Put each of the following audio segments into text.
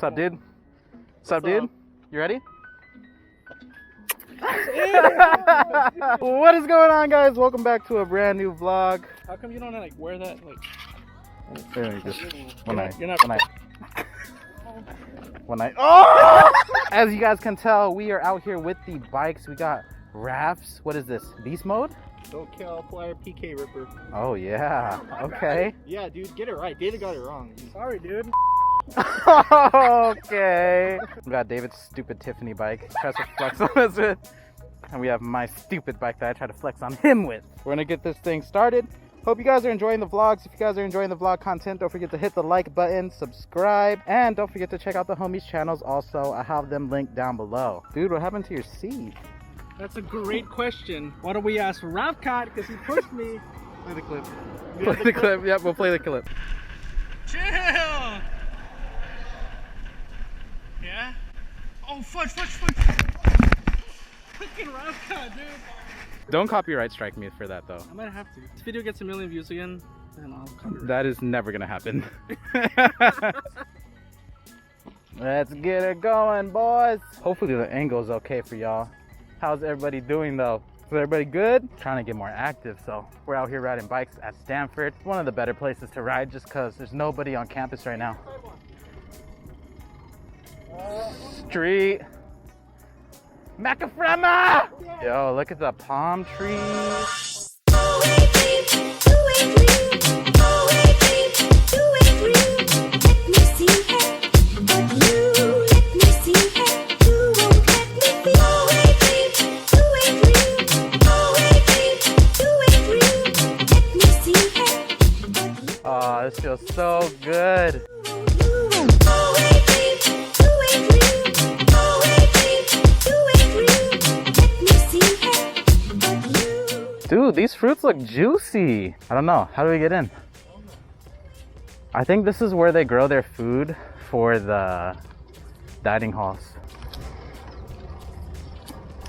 What's up, dude? What's up, dude? You ready? What is going on, guys? Welcome back to a brand new vlog. How come you don't like wear that like? One night. You're not. One night. One night. Oh! As you guys can tell, we are out here with the bikes. We got Rafs. What is this? Beast mode? Don't kill player PK Ripper. Oh yeah. Okay. Yeah, dude, get it right. David got it wrong. Sorry, dude. Okay. We got David's stupid Tiffany bike. Tries to flex on us with. And we have my stupid bike that I try to flex on him with. We're gonna get this thing started. Hope you guys are enjoying the vlogs. If you guys are enjoying the vlog content, don't forget to hit the like button, subscribe, and don't forget to check out the homies' channels also. I have them linked down below. Dude, what happened to your seat? That's a great question. Why don't we ask Rafkat, because he pushed me. Play the clip. Play the clip. Yep, we'll play the clip. Chill! Yeah? Oh, fudge! Fucking Rafkat, dude. Don't copyright strike me for that, though. I might have to. This video gets a million views again, then I'll copyright. That is never gonna happen. Let's get it going, boys. Hopefully the angle is okay for y'all. How's everybody doing, though? Is everybody good? Trying to get more active, so we're out here riding bikes at Stanford. It's one of the better places to ride just because there's nobody on campus right now. Street. Macafrema! Yo, look at the palm trees. Oh, this feels so good. Dude, these fruits look juicy. I don't know. How do we get in? I think this is where they grow their food for the dining halls.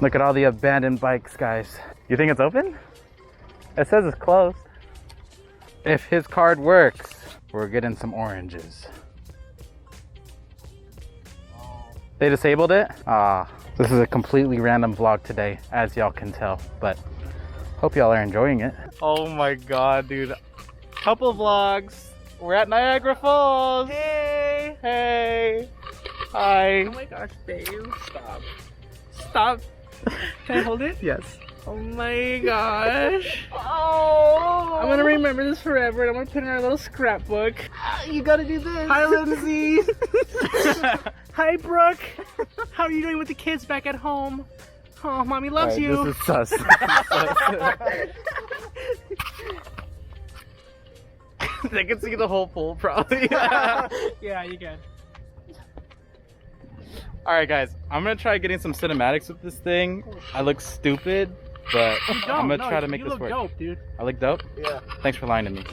Look at all the abandoned bikes, guys. You think it's open? It says it's closed. If his card works, we're getting some oranges. They disabled it? This is a completely random vlog today, as y'all can tell, but hope y'all are enjoying it. Oh my god, dude. Couple vlogs. We're at Niagara Falls. Hey! Hey! Hi. Oh my gosh, babe. Stop. Can I hold it? Yes. Oh my gosh. Oh! I'm gonna remember this forever and I'm gonna put it in our little scrapbook. You gotta do this. Hi, Lindsay. Hi, Brooke. How are you doing with the kids back at home? Oh, mommy loves you. This is sus. They can see the whole pool, probably. Yeah, you can. Alright, guys. I'm gonna try getting some cinematics with this thing. I look stupid, but I'm gonna try to make this work. You look dope, dude. I look dope? Yeah. Thanks for lying to me.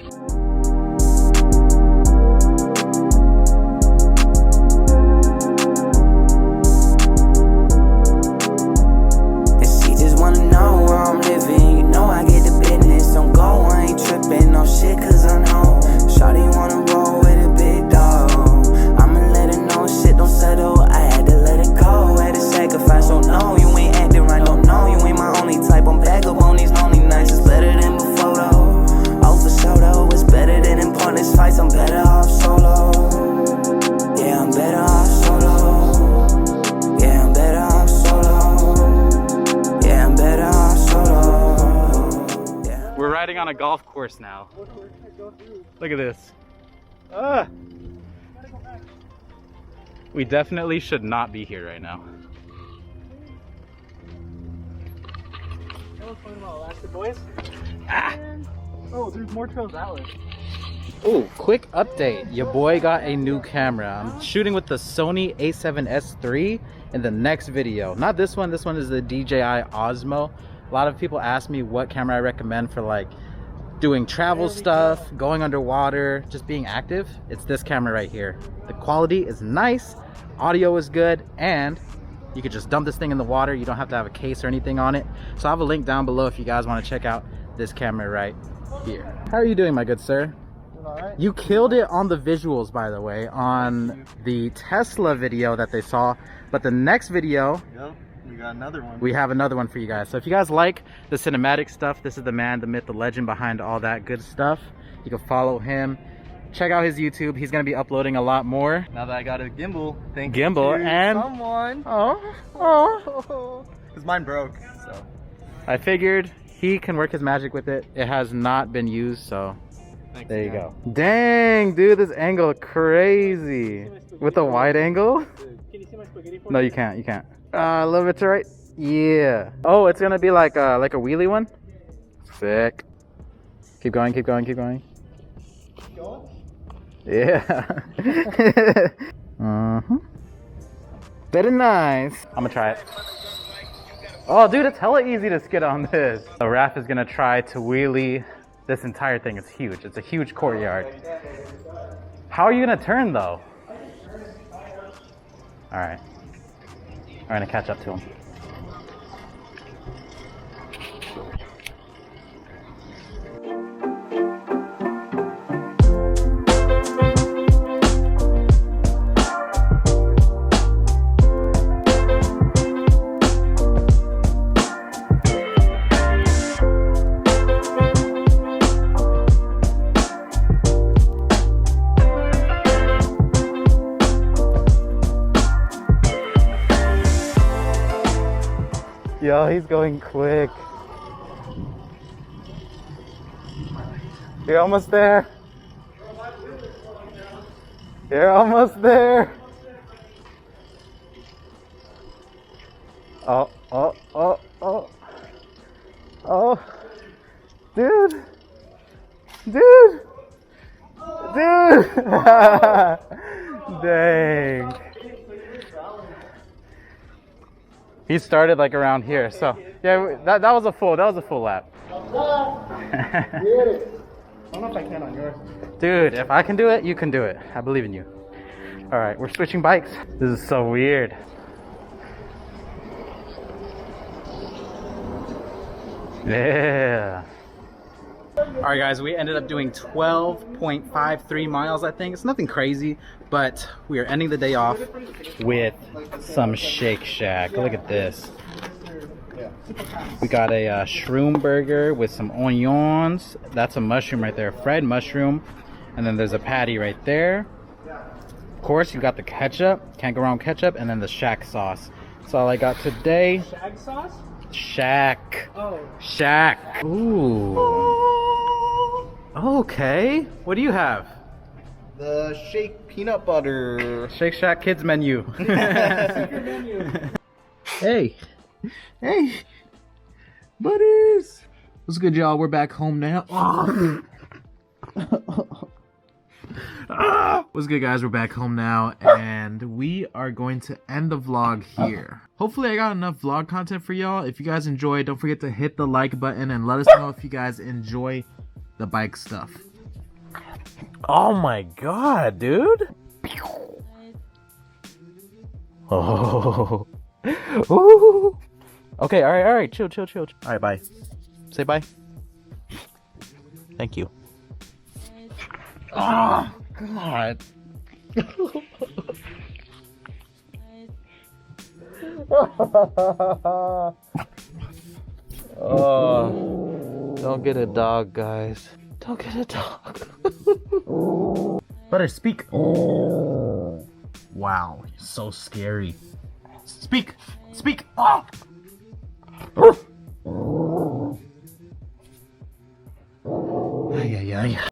On a golf course now. Look at this. We definitely should not be here right now. Oh, there's more trails that way. Oh, quick update. Your boy got a new camera. I'm shooting with the Sony a7S III in the next video. Not this one. This one is the DJI Osmo. A lot of people ask me what camera I recommend for like doing travel stuff, going underwater, just being active. It's this camera right here. The quality is nice, audio is good, and you could just dump this thing in the water. You don't have to have a case or anything on it. So I have a link down below if you guys want to check out this camera right here. How are you doing, my good sir? Alright. You killed it on the visuals, by the way, on the Tesla video that they saw. But the next video, Yep, we got another one. we have another one for you guys. So if you guys like the cinematic stuff, this is the man, the myth, the legend behind all that good stuff. You can follow him. Check out his YouTube. He's gonna be uploading a lot more. Now that I got a gimbal, thank Gimbal you to and someone. oh, Cause mine broke, so. I figured he can work his magic with it. It has not been used, so Thanks, there you man. go. Dang, dude, this angle crazy. With a wide angle? Can you see my spaghetti for No, you can't. You can't. A little bit to right. Yeah. Oh, it's gonna be like a wheelie one. Sick. Keep going. Keep going. Keep going. Yeah. Very nice. I'm gonna try it. Oh, dude, it's hella easy to skid on this. So Raf is gonna try to wheelie. This entire thing is huge. It's a huge courtyard. How are you gonna turn though? All right. I'm gonna catch up to him. Yo, he's going quick. You're almost there. You're almost there. Oh, oh, oh, oh. Oh. Dude. Dude. Dude. Dang. He started like around here, so yeah, that was a full lap. I don't know if I can on yours. Dude, if I can do it, you can do it. I believe in you. All right, we're switching bikes. This is so weird. Yeah. All right, guys, we ended up doing 12.53 miles, I think. It's nothing crazy, but we are ending the day off with some Shake Shack. Look at this. We got a shroom burger with some onions. That's a mushroom right there, fried mushroom. And then there's a patty right there. Of course, you got the ketchup. Can't go wrong with ketchup. And then the Shack sauce. That's all I got today. Shag sauce? Shack. Oh. Shack. Ooh. Okay. What do you have? The shake peanut butter. Shake Shack Kids menu. Secret menu. Hey. Hey. Butters. What's good, y'all? We're back home now. What's good, guys? We're back home now, and we are going to end the vlog here. Hopefully I got enough vlog content for y'all. If you guys enjoy, don't forget to hit the like button and let us know if you guys enjoy the bike stuff. Oh my god, dude. Oh. Ooh. Okay, all right, chill. All right, bye. Say bye. Thank you. Oh, God. Oh, don't get a dog, guys. Don't get a dog. Butter, speak. Oh, wow, you're so scary. Speak. Oh. Ay, ay, ay.